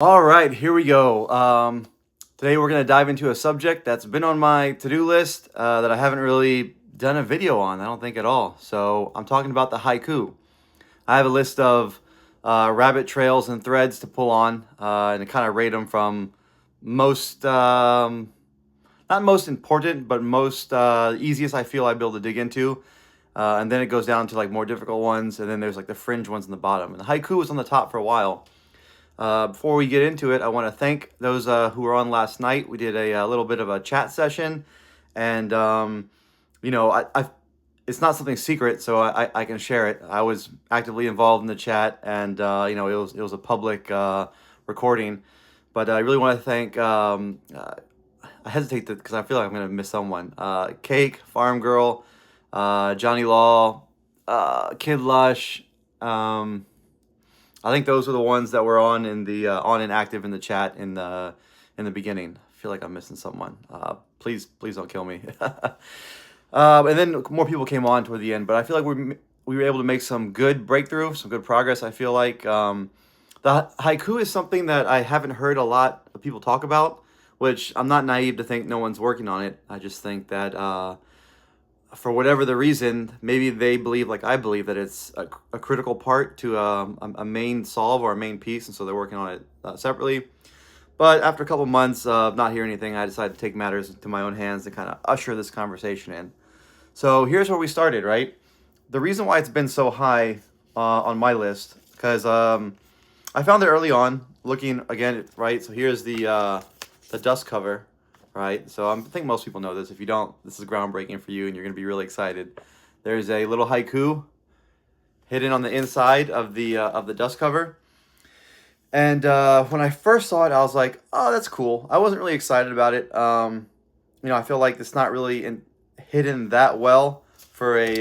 All right, here we go. Today we're going to dive into a subject that's been on my to-do list that I haven't really done a video on, I don't think at all. So I'm talking about the haiku. I have a list of rabbit trails and threads to pull on and to kind of rate them from most, not most important, but most easiest I feel I'd be able to dig into. And then it goes down to like more difficult ones, and then there's like the fringe ones in the bottom. And the haiku was on the top for a while. Before we get into it, I want to thank those who were on last night. We did a little bit of a chat session, and it's not something secret, so I can share it. I was actively involved in the chat, and it was a public recording. But I really want to thank. I hesitate because I feel like I'm going to miss someone. Cake, Farm Girl, Johnny Law, Kid Lush. I think those were the ones that were on in the on and active in the chat in the beginning. I feel like I'm missing someone. Please don't kill me. And then more people came on toward the end, but I feel like we were able to make some good breakthrough, some good progress. I feel like the haiku is something that I haven't heard a lot of people talk about, which I'm not naive to think no one's working on it. I just think that for whatever the reason, maybe they believe, like I believe, that it's a critical part to a main solve or a main piece, and so they're working on it separately. But after a couple months of not hearing anything, I decided to take matters into my own hands and kind of usher this conversation in. So here's where we started, right? The reason why it's been so high on my list, because I found it early on, looking again, right? So here's the dust cover, right? So I think most people know this. If you don't, this is groundbreaking for you, and you're going to be really excited. There's a little haiku hidden on the inside of the dust cover. And when I first saw it, I was like, "Oh, that's cool." I wasn't really excited about it. I feel like it's not really hidden that well for a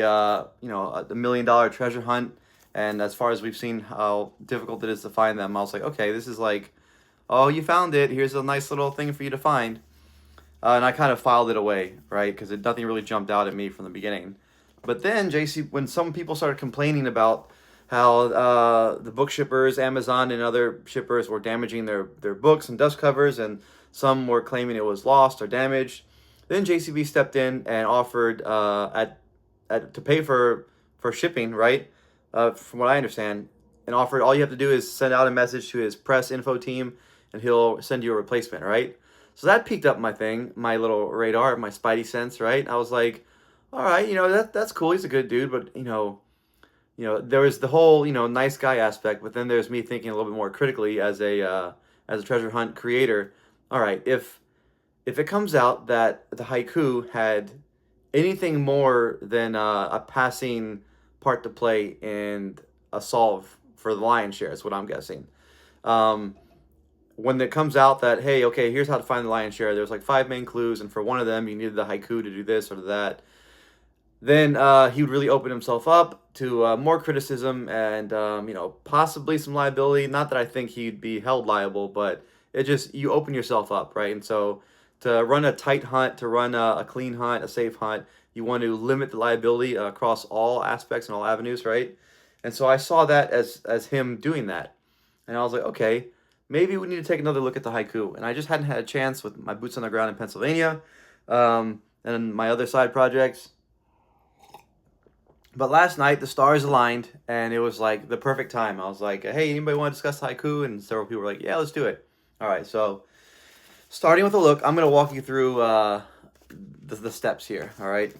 $1 million treasure hunt. And as far as we've seen how difficult it is to find them, I was like, okay, this is like, oh, you found it. Here's a nice little thing for you to find. And I kind of filed it away, right? Because nothing really jumped out at me from the beginning. But then when some people started complaining about how the book shippers, Amazon and other shippers were damaging their books and dust covers, and some were claiming it was lost or damaged, then JCB stepped in and offered to pay for shipping, right? From what I understand, and offered all you have to do is send out a message to his press info team, and he'll send you a replacement, right? So that piqued up my little radar, my spidey sense, right? I was like, all right, that's cool. He's a good dude, but there was the whole nice guy aspect, but then there's me thinking a little bit more critically as a treasure hunt creator. All right, if it comes out that the haiku had anything more than a passing part to play in a solve for the lion's share, is what I'm guessing. Um, when it comes out that, hey, okay, here's how to find the lion's share, there's like 5 main clues, and for one of them you needed the haiku to do this or that, then he would really open himself up to more criticism and possibly some liability. Not that I think he'd be held liable, but you open yourself up, right? And so to run a tight hunt, to run a clean hunt, a safe hunt, you want to limit the liability across all aspects and all avenues, right? And so I saw that as him doing that, and I was like, okay, maybe we need to take another look at the haiku. And I just hadn't had a chance with my boots on the ground in Pennsylvania, and my other side projects. But last night the stars aligned, and it was like the perfect time. I was like, "Hey, anybody want to discuss haiku?" And several people were like, "Yeah, let's do it." All right, so starting with a look, I'm gonna walk you through the steps here. All right.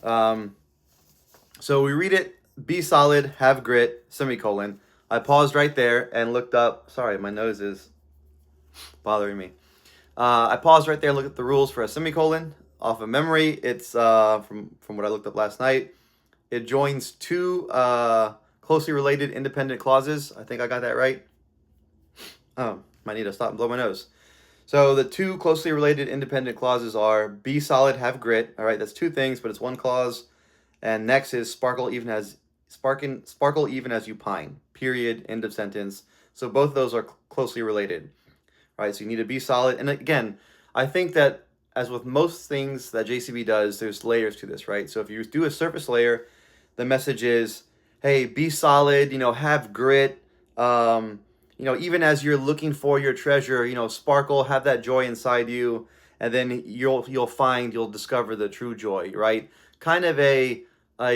So we read it: "Be solid, have grit." Semicolon. I paused right there and looked up. Sorry, my nose is bothering me. I paused right there and looked at the rules for a semicolon off of memory. It's from what I looked up last night. It joins 2 closely related independent clauses. I think I got that right. Oh, might need to stop and blow my nose. So the 2 closely related independent clauses are be solid, have grit. All right, that's 2 things, but it's 1 clause. And next is sparkle even as you pine. Period. End of sentence. So both of those are closely related. All right, so you need to be solid. And again, I think that as with most things that JCB does, there's layers to this, right? So if you do a surface layer, the message is, hey, be solid, have grit, even as you're looking for your treasure, sparkle, have that joy inside you, and then you'll discover the true joy, right? Kind of a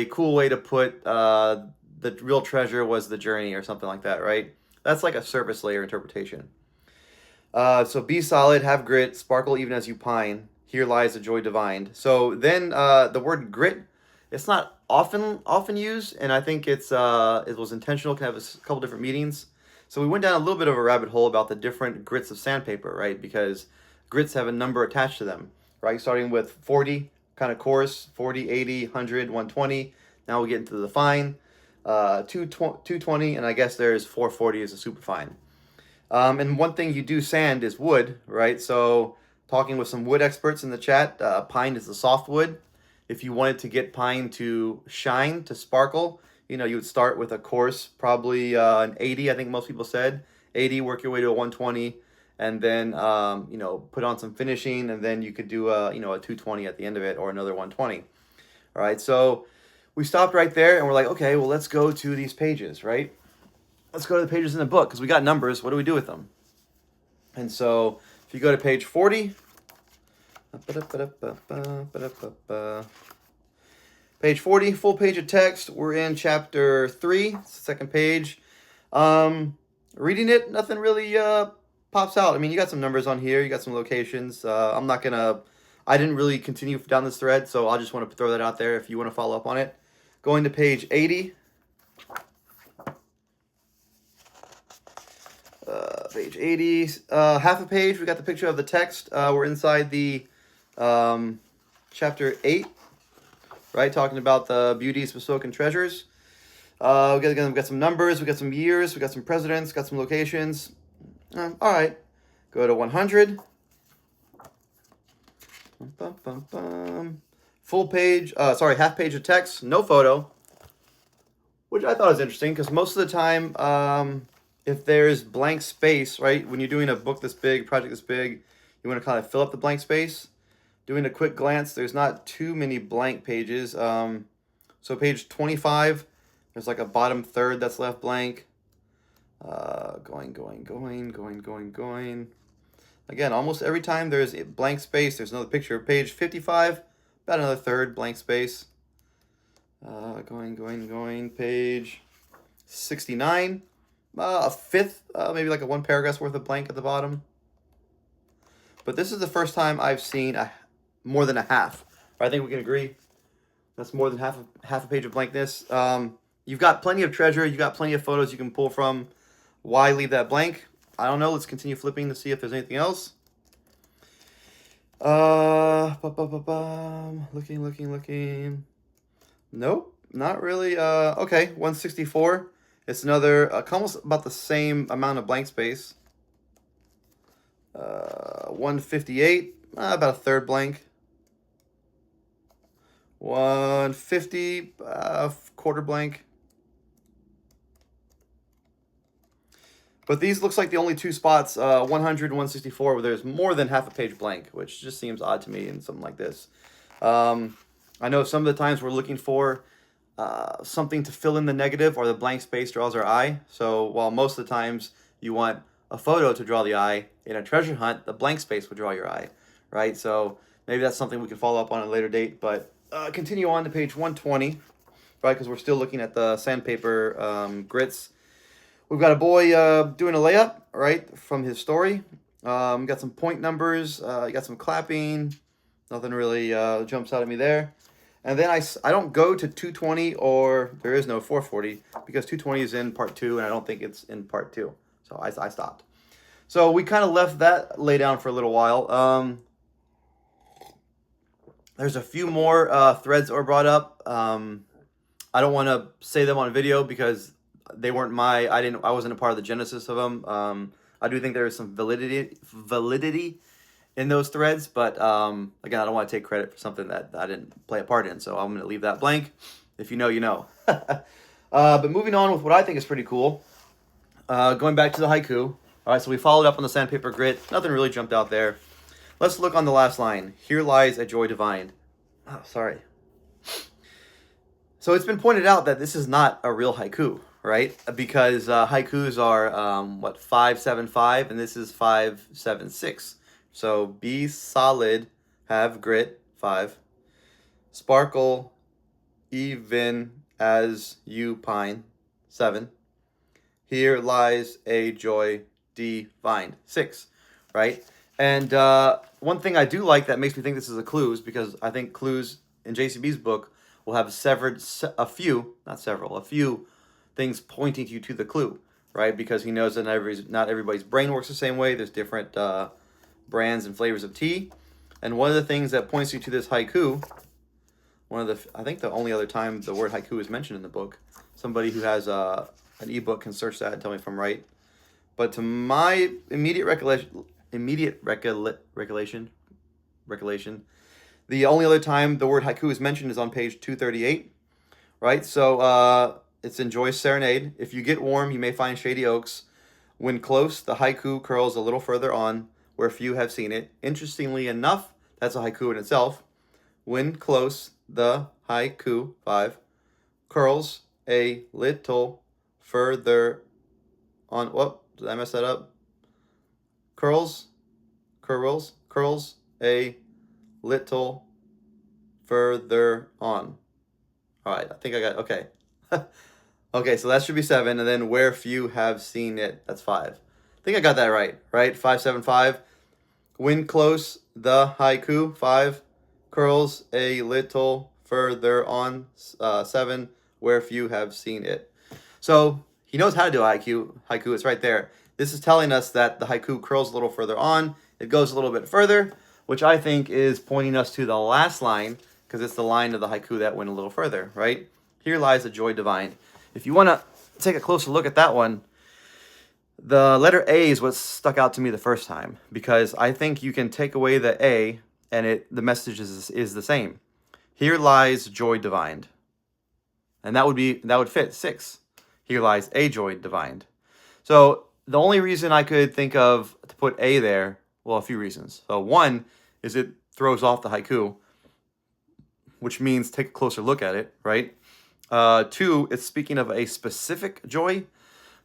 cool way to put the real treasure was the journey or something like that, right? That's like a surface layer interpretation. So be solid, have grit, sparkle even as you pine. Here lies the joy divine. So then the word grit, it's not often used, and I think it was intentional. Can have a couple different meanings. So we went down a little bit of a rabbit hole about the different grits of sandpaper, right? Because grits have a number attached to them, right? Starting with 40, kind of coarse, 40, 80, 100, 120. Now we get into the fine, 220, and I guess there's 440 is a super fine. And one thing you do sand is wood, right? So talking with some wood experts in the chat, pine is the soft wood. If you wanted to get pine to shine, to sparkle, you would start with a coarse, probably an 80, I think most people said. 80, work your way to a 120, and then, put on some finishing, and then you could do a 220 at the end of it, or another 120. All right, so we stopped right there, and we're like, okay, well, let's go to these pages, right? Let's go to the pages in the book, because we got numbers. What do we do with them? And so if you go to page 40, page 40, full page of text. We're in chapter 3, second page. Reading it, nothing really pops out. I mean, you got some numbers on here. You got some locations. I didn't really continue down this thread, so I just want to throw that out there if you want to follow up on it. Going to page 80. Page 80, half a page, we got the picture of the text. We're inside the chapter 8, right, talking about the beauties of spoken treasures. We got some numbers, we got some years, we got some presidents, got some locations. All right, go to 100. Full page, half page of text, no photo, which I thought was interesting because most of the time, if there's blank space, right, when you're doing a book this big, project this big, you want to kind of fill up the blank space. Doing a quick glance, there's not too many blank pages. So page 25, there's like a bottom third that's left blank. Going. Again, almost every time there's a blank space, there's another picture. Page 55, about another third blank space. Going. Page 69. A fifth, maybe like a one paragraph's worth of blank at the bottom. But this is the first time I've seen more than a half. I think we can agree that's more than half a page of blankness. You've got plenty of treasure. You've got plenty of photos you can pull from. Why leave that blank? I don't know. Let's continue flipping to see if there's anything else. Looking. Nope, not really. Okay, 164. It's another, almost about the same amount of blank space. 158, about a third blank. 150, quarter blank. But these looks like the only two spots, 100 and 164, where there's more than half a page blank, which just seems odd to me in something like this. I know some of the times we're looking for something to fill in the negative, or the blank space draws our eye. So while most of the times you want a photo to draw the eye, in a treasure hunt, the blank space would draw your eye, right? So maybe that's something we can follow up on at a later date. But continue on to page 120, right? Because we're still looking at the sandpaper grits. We've got a boy doing a layup, right, from his story. Got some point numbers. You got some clapping. Nothing really jumps out at me there. And then I don't go to 220, or there is no 440, because 220 is in part 2, and I don't think it's in part 2. So I stopped. So we kind of left that lay down for a little while. There's a few more threads that were brought up. I don't want to say them on video because they weren't I wasn't a part of the genesis of them. I do think there is some validity in those threads, but again, I don't want to take credit for something that I didn't play a part in, so I'm going to leave that blank. If you know, you know. But moving on with what I think is pretty cool, going back to the haiku. All right, so we followed up on the sandpaper grit. Nothing really jumped out there. Let's look on the last line. Here lies a joy divine. Oh, sorry. So it's been pointed out that this is not a real haiku, right? Because haikus are what, 5-7-5, and this is 5-7-6. So be solid, have grit, 5. Sparkle, even as you pine, 7. Here lies a joy divine, 6, right? And one thing I do like that makes me think this is a clue is because I think clues in JCB's book will have a few things pointing you to the clue, right? Because he knows that not everybody's brain works the same way. There's different brands and flavors of tea. And one of the things that points you to this haiku, I think the only other time the word haiku is mentioned in the book, somebody who has an ebook can search that and tell me if I'm right. But to my immediate recollection, the only other time the word haiku is mentioned is on page 238, right? So it's in Joy's Serenade. If you get warm, you may find shady oaks. When close, the haiku curls a little further on, where few have seen it. Interestingly enough, that's a haiku in itself. When close, the haiku, 5, curls a little further on. Whoop, did I mess that up? Curls a little further on. All right, I think I got, okay. Okay, so that should be 7, and then where few have seen it, that's 5. I think I got that right? 5-7-5. When close, the haiku, 5, curls a little further on, 7, where few have seen it. So he knows how to do haiku. It's right there. This is telling us that the haiku curls a little further on. It goes a little bit further, which I think is pointing us to the last line, because it's the line of the haiku that went a little further, right? Here lies the joy divine. If you want to take a closer look at that one, the letter A is what stuck out to me the first time, because I think you can take away the A and the message is the same. Here lies joy divined. And that would fit 6. Here lies a joy divined. So the only reason I could think of to put A there, well, a few reasons. So one is it throws off the haiku, which means take a closer look at it, right? 2, it's speaking of a specific joy.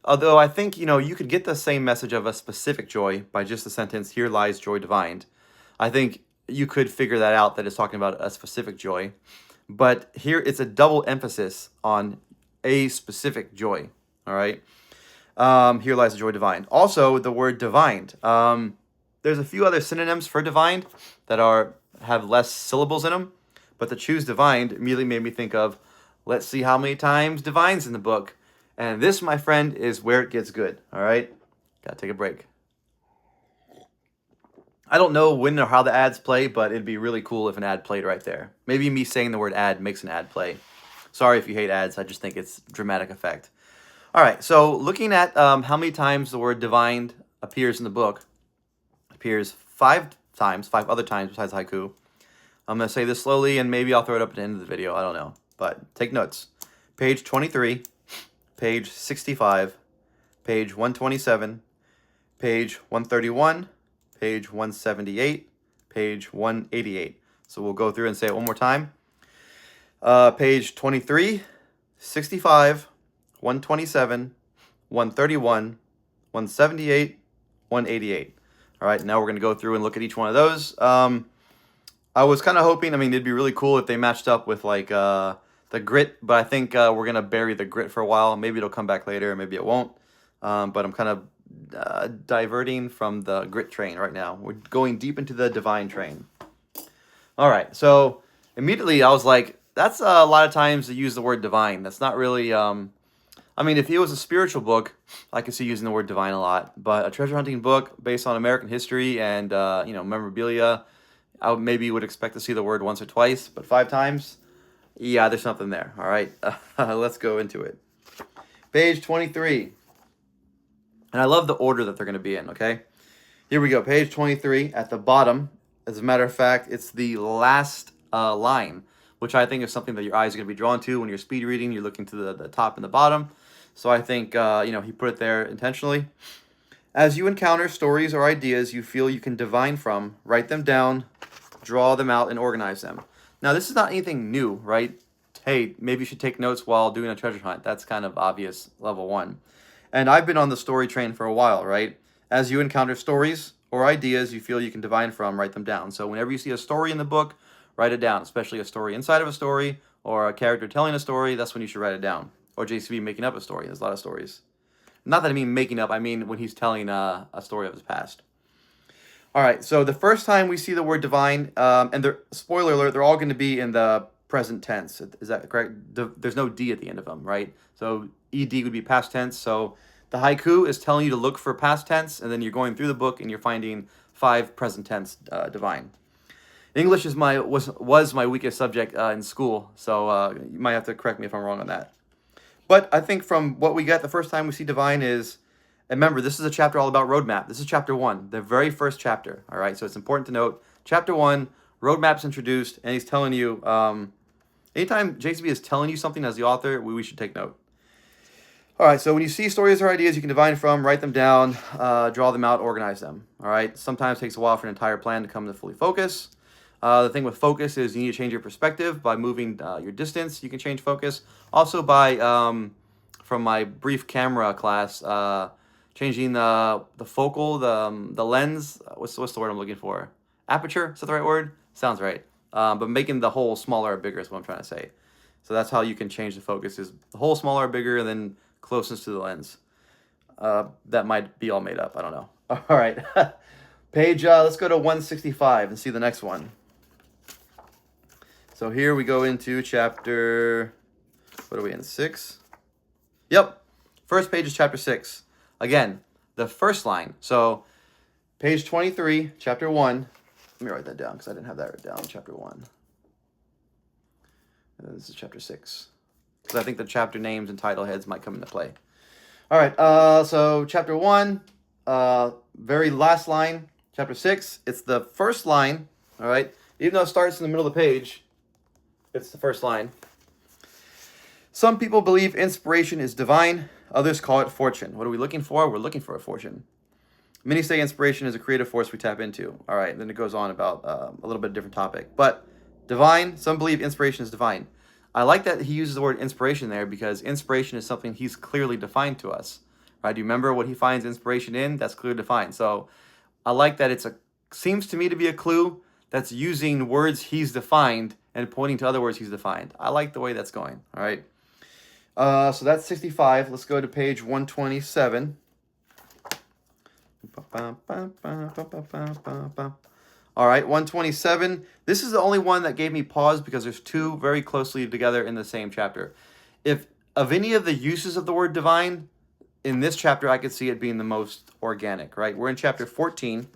Although I think, you could get the same message of a specific joy by just the sentence, here lies joy divined. I think you could figure that out, that it's talking about a specific joy. But here it's a double emphasis on a specific joy, all right? Here lies the joy divine. Also, the word divined. There's a few other synonyms for divined that have less syllables in them, but to choose divined immediately made me think of, let's see how many times divine's in the book. And this, my friend, is where it gets good, all right? Gotta take a break. I don't know when or how the ads play, but it'd be really cool if an ad played right there. Maybe me saying the word ad makes an ad play. Sorry if you hate ads, I just think it's dramatic effect. All right, so looking at how many times the word divined appears in the book, appears 5 other times besides haiku. I'm going to say this slowly, and maybe I'll throw it up at the end of the video. I don't know, but take notes. Page 23, page 65, page 127, page 131, page 178, page 188. So we'll go through and say it one more time. Page 23, 65, 127, 131, 178, 188. All right, now we're going to go through and look at each one of those. I was kind of hoping, it'd be really cool if they matched up with like the grit, but I think we're going to bury the grit for a while. Maybe it'll come back later, maybe it won't. But I'm kind of diverting from the grit train right now. We're going deep into the divine train. All right, so immediately I was like, that's a lot of times to use the word divine. That's not really, if it was a spiritual book, I could see using the word divine a lot. But a treasure hunting book based on American history and, memorabilia, I maybe would expect to see the word once or twice, but 5 times, yeah, there's something there. All right, let's go into it. Page 23. And I love the order that they're going to be in, okay? Here we go, page 23 at the bottom. As a matter of fact, it's the last line, which I think is something that your eyes are going to be drawn to when you're speed reading. You're looking to the top and the bottom. So I think, he put it there intentionally. As you encounter stories or ideas you feel you can divine from, write them down, draw them out, and organize them. Now, this is not anything new, right? hey, maybe you should take notes while doing a treasure hunt. That's kind of obvious, level 1. And I've been on the story train for a while, right? As you encounter stories or ideas you feel you can divine from, write them down. So whenever you see a story in the book, write it down, especially a story inside of a story or a character telling a story. That's when you should write it down. Or JCB making up a story. There's a lot of stories. Not that I mean making up, I mean when he's telling a story of his past. All right, so the first time we see the word divine, and spoiler alert, they're all going to be in the present tense. Is that correct? There's no D at the end of them, right? So ED would be past tense. So the haiku is telling you to look for past tense, and then you're going through the book and you're finding 5 present tense divine. English was my weakest subject in school, so you might have to correct me if I'm wrong on that. But I think from what we get the first time we see divine is, and remember, this is a chapter all about roadmap. This is chapter 1, the very first chapter. All right, so it's important to note, chapter 1, roadmap's introduced, and he's telling you, anytime JCB is telling you something as the author, we should take note. All right, so when you see stories or ideas you can divine from, write them down, draw them out, organize them. All right, sometimes it takes a while for an entire plan to come to fully focus. The thing with focus is you need to change your perspective by moving your distance. You can change focus. Also by, from my brief camera class, changing the focal, the lens. What's the word I'm looking for? Aperture, is that the right word? Sounds right. But making the hole smaller or bigger is what I'm trying to say. So that's how you can change the focus, is the hole smaller or bigger than closeness to the lens. That might be all made up. I don't know. All right. Page, let's go to 165 and see the next one. So here we go into chapter, what are we in, 6? Yep. First page is chapter 6. Again, the first line. So page 23, chapter 1. Let me write that down because I didn't have that written down. Chapter 1. This is chapter 6. Because I think the chapter names and title heads might come into play. All right. So chapter 1, very last line. Chapter 6, it's the first line. All right. Even though it starts in the middle of the page, it's the first line. Some people believe inspiration is divine. Others call it fortune. What are we looking for? We're looking for a fortune. Many say inspiration is a creative force we tap into. All right, then it goes on about a little bit different topic. But divine, some believe inspiration is divine. I like that he uses the word inspiration there because inspiration is something he's clearly defined to us. Right? Do you remember what he finds inspiration in? That's clearly defined. So I like that seems to me to be a clue that's using words he's defined and pointing to other words he's defined. I like the way that's going. All right. So that's 65. Let's go to page 127. All right, 127. This is the only one that gave me pause because there's 2 very closely together in the same chapter. If of any of the uses of the word divine, in this chapter I could see it being the most organic, right? We're in chapter 14.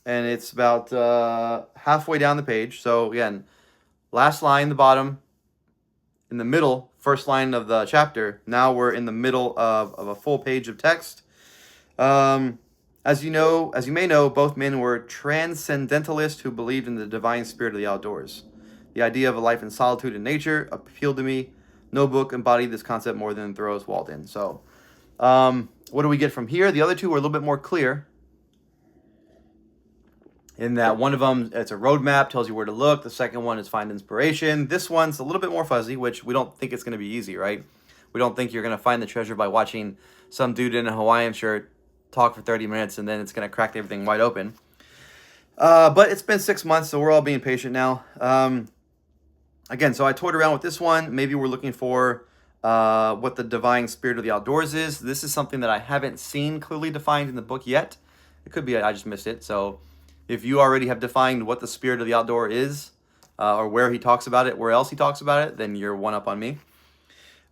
And it's about halfway down the page. So again, last line, the bottom, in the middle, first line of the chapter. Now we're in the middle of a full page of text. As you may know, both men were transcendentalists who believed in the divine spirit of the outdoors. The idea of a life in solitude and nature appealed to me. No book embodied this concept more than Thoreau's Walden. So, what do we get from here? The other 2 are a little bit more clear. In that one of them, it's a roadmap, tells you where to look. The second one is find inspiration. This one's a little bit more fuzzy, which we don't think it's going to be easy, right? We don't think you're going to find the treasure by watching some dude in a Hawaiian shirt talk for 30 minutes and then it's going to crack everything wide open. But it's been 6 months, so we're all being patient now. Again, so I toyed around with this one. Maybe we're looking for what the divine spirit of the outdoors is. This is something that I haven't seen clearly defined in the book yet. It could be I just missed it. So if you already have defined what the spirit of the outdoor is, or where he talks about it, where else he talks about it, then you're one up on me.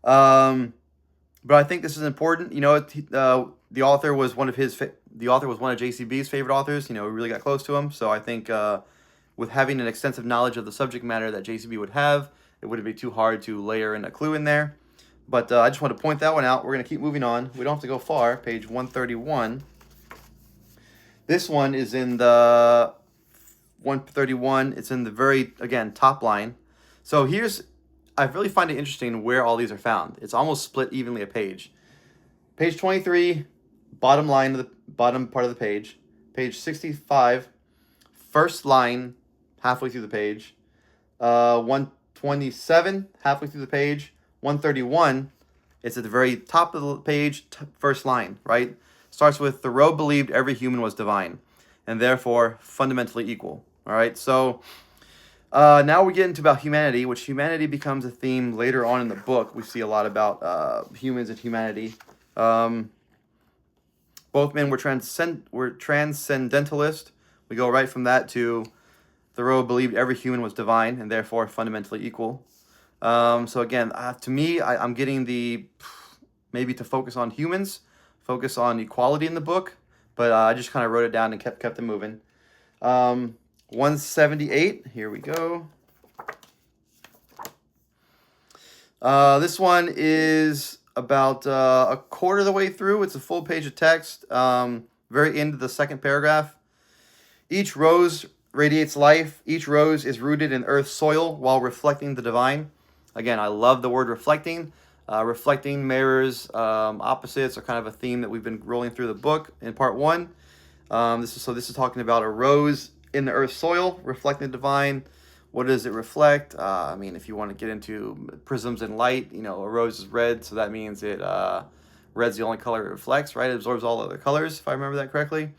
But I think this is important. You know, the author was one of JCB's favorite authors. You know, we really got close to him. So I think with having an extensive knowledge of the subject matter that JCB would have, it wouldn't be too hard to layer in a clue in there. But I just want to point that one out. We're going to keep moving on. We don't have to go far. Page 131. This one is in the 131. It's in the very, again, top line. So I really find it interesting where all these are found. It's almost split evenly a page. Page 23, bottom line of the bottom part of the page. Page 65, first line, halfway through the page. 1 127, halfway through the page. 131, it's at the very top of the page, first line, right? Starts with, Thoreau believed every human was divine, and therefore fundamentally equal. All right, so now we get into about humanity, which humanity becomes a theme later on in the book. We see a lot about humans and humanity. Both men were transcendentalist. We go right from that to Thoreau believed every human was divine and therefore fundamentally equal. So again, to me, I'm getting maybe to focus on humans, focus on equality in the book, but I just kind of wrote it down and kept it moving. 178, here we go. This one is about a quarter of the way through. It's a full page of text, very end of the second paragraph. Each rose radiates life. Each rose is rooted in earth's soil while reflecting the divine. Again, I love the word reflecting. Reflecting, mirrors, opposites are kind of a theme that we've been rolling through the book in part 1. This is talking about a rose in the earth's soil, reflecting the divine. What does it reflect? I mean, if you want to get into prisms and light, a rose is red, so that means red's the only color it reflects, right? It absorbs all other colors, if I remember that correctly.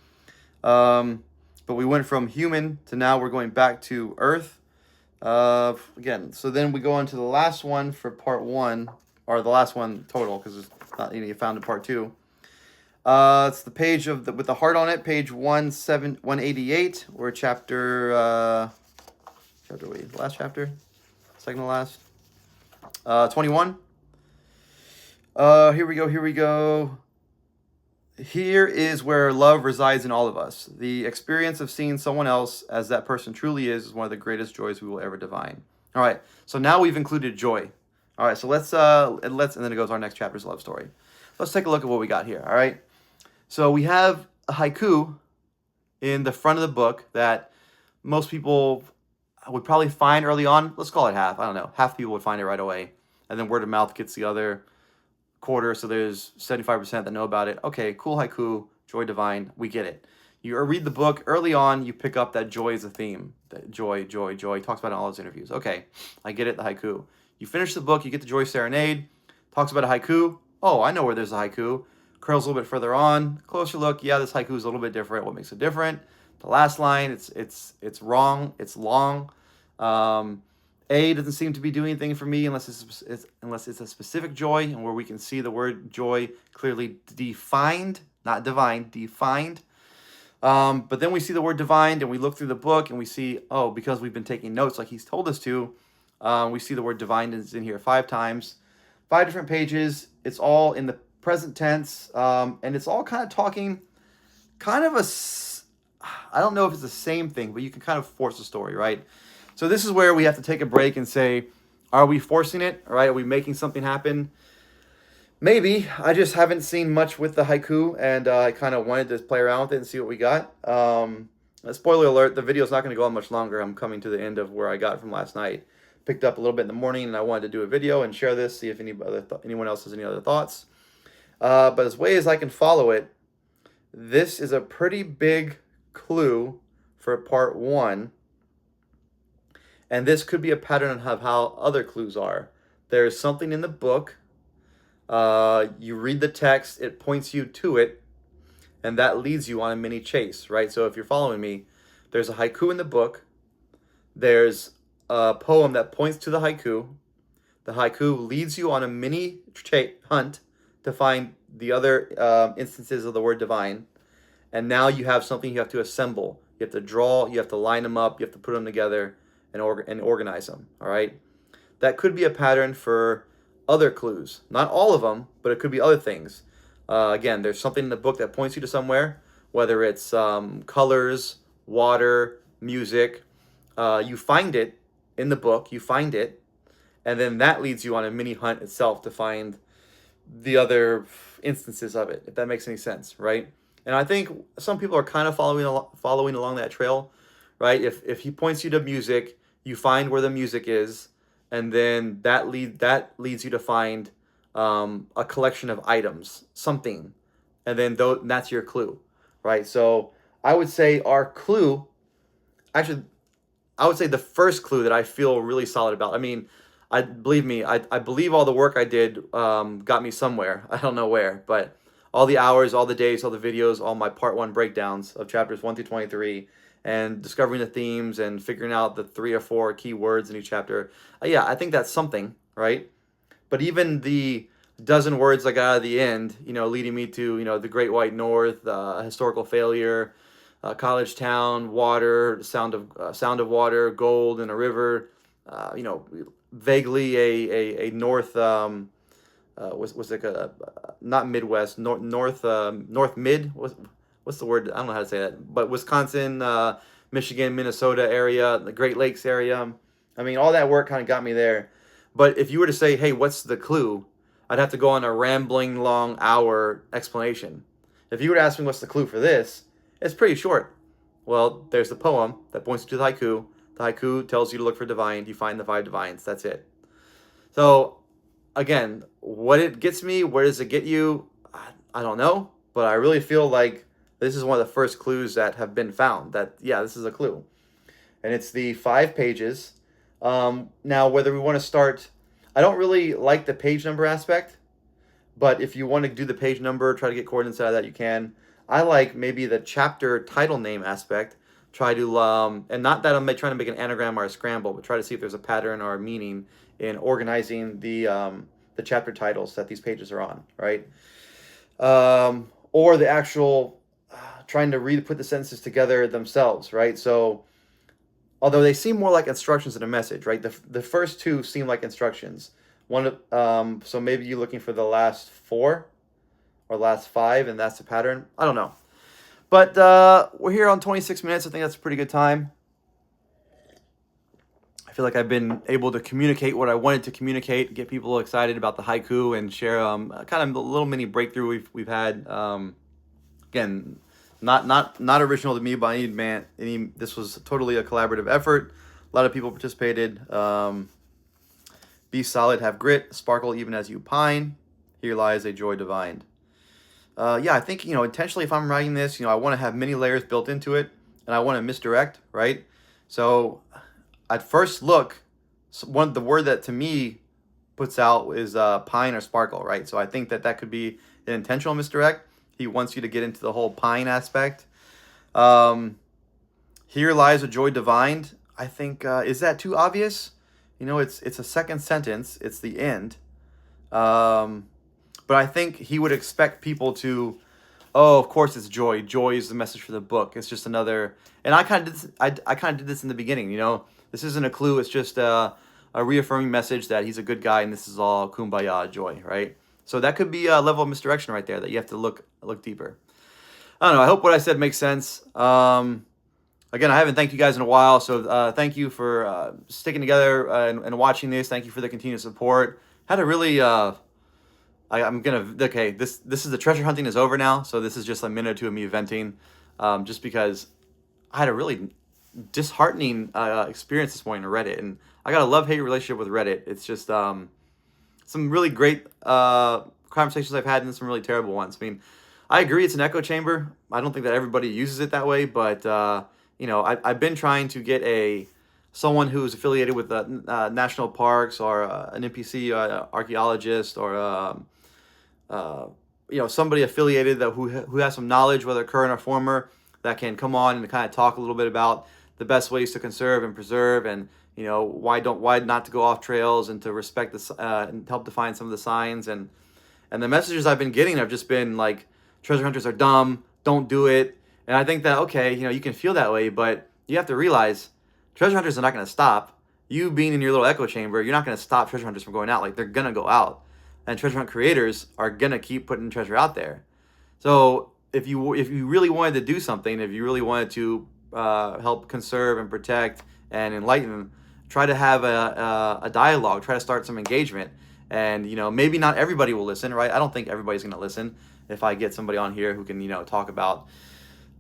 But we went from human to now we're going back to earth. Again, so then we go on to the last one for part 1, or the last one total, because it's not you found in part 2. It's the page with the heart on it, page 188. We're chapter last chapter, second to last, 21. Here we go. Here is where love resides in all of us. The experience of seeing someone else as that person truly is one of the greatest joys we will ever divine. All right, so now we've included joy. All right, so let's and then it goes our next chapter's love story. Let's take a look at what we got here. All right, so we have a haiku in the front of the book that most people would probably find early on. Let's call it half. I don't know. Half people would find it right away, and then word of mouth gets the other quarter, so there's 75% that know about it. Okay, cool haiku, joy divine, we get it. You read the book early on, you pick up that joy is a theme. That joy. He talks about it in all his interviews. Okay, I get it, the haiku. You finish the book, you get the Joy Serenade, talks about a haiku. Oh, I know where there's a haiku. Curls a little bit further on, closer look. Yeah, this haiku is a little bit different. What makes it different? The last line, it's wrong. It's long. A doesn't seem to be doing anything for me unless it's a specific joy, and where we can see the word joy clearly defined, not divine, defined. But then we see the word divine, and we look through the book, and we see, because we've been taking notes like he's told us to, we see the word divine is in here 5 times, 5 different pages. It's all in the present tense, and it's all kind of talking, I don't know if it's the same thing, but you can kind of force the story, right? So this is where we have to take a break and say, are we forcing it? All right, are we making something happen? Maybe. I just haven't seen much with the haiku, and I kind of wanted to play around with it and see what we got. Spoiler alert, the video's not going to go on much longer. I'm coming to the end of where I got from last night. Picked up a little bit in the morning, and I wanted to do a video and share this, see if anyone else has any other thoughts. But as way as I can follow it, this is a pretty big clue for part 1. And this could be a pattern of how other clues are. There's something in the book. You read the text, it points you to it, and that leads you on a mini chase, right? So if you're following me, there's a haiku in the book. There's a poem that points to the haiku. The haiku leads you on a mini hunt to find the other instances of the word divine. And now you have something you have to assemble. You have to draw, you have to line them up, you have to put them together and organize them, all right? That could be a pattern for other clues. Not all of them, but it could be other things. Again, there's something in the book that points you to somewhere, whether it's colors, water, music. You find it in the book, and then that leads you on a mini hunt itself to find the other instances of it, if that makes any sense, right? And I think some people are kind of following along that trail, right? If he points you to music, you find where the music is, and then that leads you to find a collection of items, something, and then that's your clue, right? So I would say our clue, actually, I would say the first clue that I feel really solid about. I mean, believe me, I believe all the work I did got me somewhere. I don't know where, but all the hours, all the days, all the videos, all my part one breakdowns of chapters 1 through 23, and discovering the themes and figuring out the 3 or 4 key words in each chapter. Yeah, I think that's something, right? But even the dozen words I got at the end, leading me to, the Great White North, historical failure, college town, water, sound of water, gold in a river, vaguely a north, was like a not Midwest, north mid, what's the word? I don't know how to say that, but Wisconsin, Michigan, Minnesota area, the Great Lakes area. I mean, all that work kind of got me there. But if you were to say, hey, what's the clue? I'd have to go on a rambling long hour explanation. If you were to ask me what's the clue for this, it's pretty short. Well, there's the poem that points you to the haiku. The haiku tells you to look for divine. You find the 5 divines. That's it. So, again, what it gets me, where does it get you? I don't know. But I really feel like this is one of the first clues that have been found. That, yeah, this is a clue. And it's the 5 pages. Now, whether we want to start, I don't really like the page number aspect, but if you want to do the page number, try to get coordinates out of that, you can. I like maybe the chapter title name aspect. Try to, and not that I'm trying to make an anagram or a scramble, but try to see if there's a pattern or a meaning in organizing the chapter titles that these pages are on, right? Or the actual trying to put the sentences together themselves, right? So, although they seem more like instructions than a message, right? The first 2 seem like instructions. So maybe you're looking for the last 4 or last 5, and that's the pattern. I don't know. But we're here on 26 minutes. I think that's a pretty good time. I feel like I've been able to communicate what I wanted to communicate, get people excited about the haiku, and share kind of a little mini breakthrough we've had. Again, not original to me by any man. This was totally a collaborative effort. A lot of people participated. Be solid, have grit, sparkle even as you pine. Here lies a joy divine. Yeah, I think, intentionally, if I'm writing this, I want to have many layers built into it, and I want to misdirect, right? So at first look, the word that to me puts out is pine or sparkle, right? So I think that could be an intentional misdirect. He wants you to get into the whole pine aspect. Here lies a joy divine. I think, is that too obvious? It's a second sentence. It's the end. But I think he would expect people to, oh, of course it's joy. Joy is the message for the book. It's just another, and I kind of did this, I kind of did this in the beginning. This isn't a clue. It's just a reaffirming message that he's a good guy and this is all kumbaya joy, right? So that could be a level of misdirection right there that you have to look deeper. I don't know. I hope what I said makes sense. Again, I haven't thanked you guys in a while, so thank you for sticking together and watching this. Thank you for the continued support. Had a really, this is the treasure hunting is over now, so this is just a minute or 2 of me venting, just because I had a really disheartening experience this morning on Reddit, and I got a love-hate relationship with Reddit. It's just some really great conversations I've had and some really terrible ones. I mean, I agree it's an echo chamber. I don't think that everybody uses it that way, but I've been trying to get someone who's affiliated with national parks or an NPC archaeologist or somebody affiliated who has some knowledge, whether current or former, that can come on and kind of talk a little bit about the best ways to conserve and preserve, and why not to go off trails, and to respect and help define some of the signs. And the messages I've been getting have just been like, treasure hunters are dumb, don't do it. And I think that, okay, you can feel that way, but you have to realize treasure hunters are not going to stop. You being in your little echo chamber, you're not going to stop treasure hunters from going out. Like, they're going to go out. And treasure hunt creators are going to keep putting treasure out there. So if you really wanted to do something, if you really wanted to help conserve and protect and enlighten, try to have a dialogue, try to start some engagement. And, maybe not everybody will listen, right? I don't think everybody's going to listen if I get somebody on here who can, talk about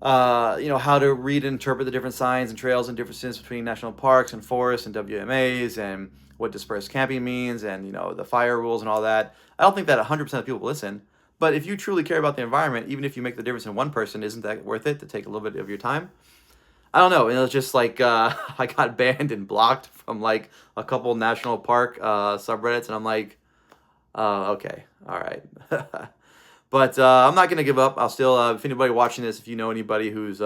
how to read and interpret the different signs and trails and differences between national parks and forests and WMAs, and what dispersed camping means, and the fire rules and all that. I don't think that 100% of people will listen, but if you truly care about the environment, even if you make the difference in one person, isn't that worth it to take a little bit of your time? I don't know. It was just like I got banned and blocked from like a couple national park subreddits, and I'm like, okay, all right. But I'm not gonna give up. I'll still, if anybody watching this, if you know anybody who's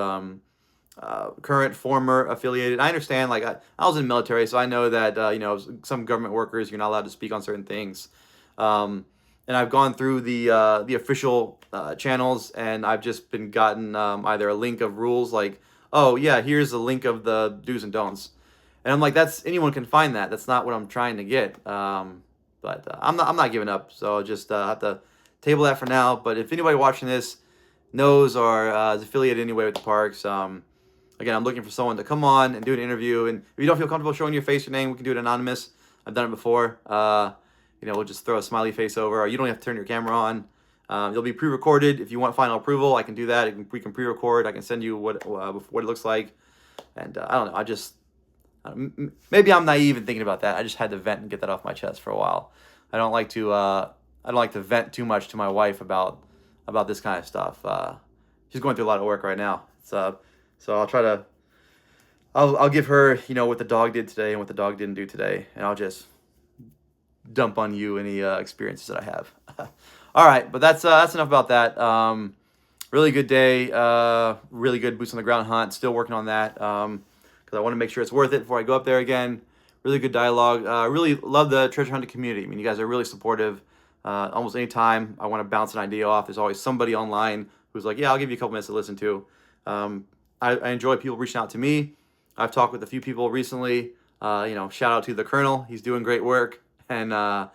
current, former, affiliated, I understand. Like I was in the military, so I know that some government workers, you're not allowed to speak on certain things. And I've gone through the official channels, and I've just been gotten either a link of rules, like, oh yeah, here's a link of the do's and don'ts, and I'm like, that's anyone can find that. That's not what I'm trying to get. But I'm not giving up. So I'll just have to table that for now. But if anybody watching this knows or is affiliated anyway with the parks, again, I'm looking for someone to come on and do an interview. And if you don't feel comfortable showing your face or name, we can do it anonymous. I've done it before. We'll just throw a smiley face over, or you don't have to turn your camera on. It'll be pre-recorded. If you want final approval, I can do that. We can pre-record. I can send you what it looks like. And I don't know. Maybe I'm naive in thinking about that. I just had to vent and get that off my chest for a while. I don't like to vent too much to my wife about this kind of stuff. She's going through a lot of work right now. So I'll try to. I'll give her what the dog did today and what the dog didn't do today, and I'll just dump on you any experiences that I have. All right, but that's enough about that. Really good day. Really good boots on the ground hunt. Still working on that because I want to make sure it's worth it before I go up there again. Really good dialogue. Really love the treasure hunting community. I mean, you guys are really supportive. Almost any time I want to bounce an idea off, there's always somebody online who's like, yeah, I'll give you a couple minutes to listen to. I enjoy people reaching out to me. I've talked with a few people recently. Shout out to the Colonel. He's doing great work. And, I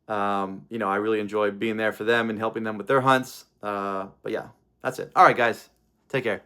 really enjoy being there for them and helping them with their hunts. But yeah, that's it. All right, guys. Take care.